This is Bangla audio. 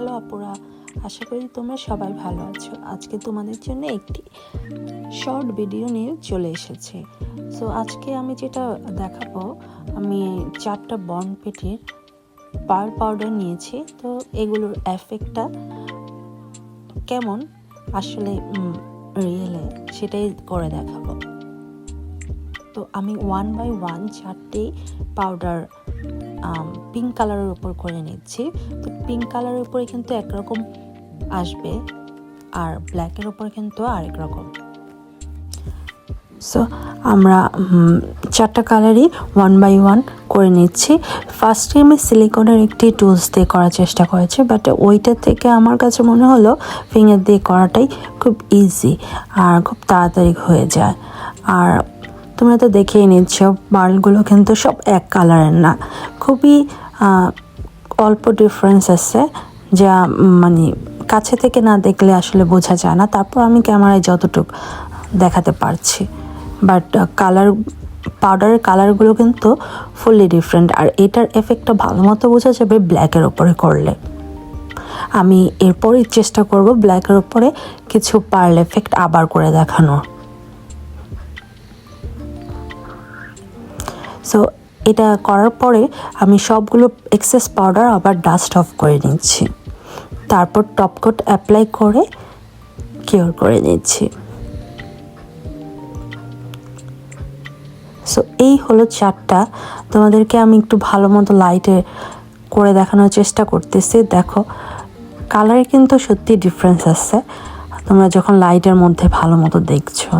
হ্যালো আপুরা, আশা করি তোমরা সবাই ভালো আছো। আজকে তোমাদের জন্য একটি শর্ট ভিডিও নিয়ে চলে এসেছি। সো আজকে আমি যেটা দেখাবো, আমি 4টা বন্ড পেটের পার পাউডার নিয়েছি। তো এগুলোর এফেক্টটা কেমন আসলে রিয়েলে সেটাই করে দেখাবো। তো আমি 1 বাই 1 4টে পাউডার পিঙ্ক কালারের উপর করে নিচ্ছি। তো পিঙ্ক কালারের উপরে কিন্তু একরকম আসবে আর ব্ল্যাকের উপর কিন্তু আরেক রকম। সো আমরা 4টা কালারই 1 বাই 1 করে নিচ্ছি। ফার্স্টে আমি সিলিকনের একটি টুলস দিয়ে করার চেষ্টা করেছি, বাট ওইটা থেকে আমার কাছে মনে হলো ফিঙ্গার দিয়ে করাটাই খুব ইজি আর খুব তাড়াতাড়ি হয়ে যায়। আর তোমরা তো দেখেই নিচ্ছ বার্লগুলো কিন্তু সব এক কালারের না, খুবই অল্প ডিফারেন্স আছে, যা মানে কাছে থেকে না দেখলে আসলে বোঝা যায় না। তারপর আমি ক্যামেরায় যতটুকু দেখাতে পারছি, বাট পাউডারের কালারগুলো কিন্তু ফুললি ডিফারেন্ট। আর এটার এফেক্টটা ভালো মতো বোঝা যাবে ব্ল্যাকের ওপরে করলে। আমি এরপরই চেষ্টা করব ব্ল্যাকের ওপরে কিছু পার্ল এফেক্ট আবার করে দেখানোর। সো এটা করার পরে আমি সবগুলো এক্সেস পাউডার আবার ডাস্ট অফ করে নিচ্ছি, তারপর টপ কোট অ্যাপ্লাই করে কিওর করে নিচ্ছি। সো এই হলো 4টা। তোমাদেরকে আমি একটু ভালো মতো লাইটে করে দেখানোর চেষ্টা করতেছি। দেখো কালারে কিন্তু সত্যি ডিফারেন্স আছে তোমরা যখন লাইটের মধ্যে ভালো মতো দেখছো।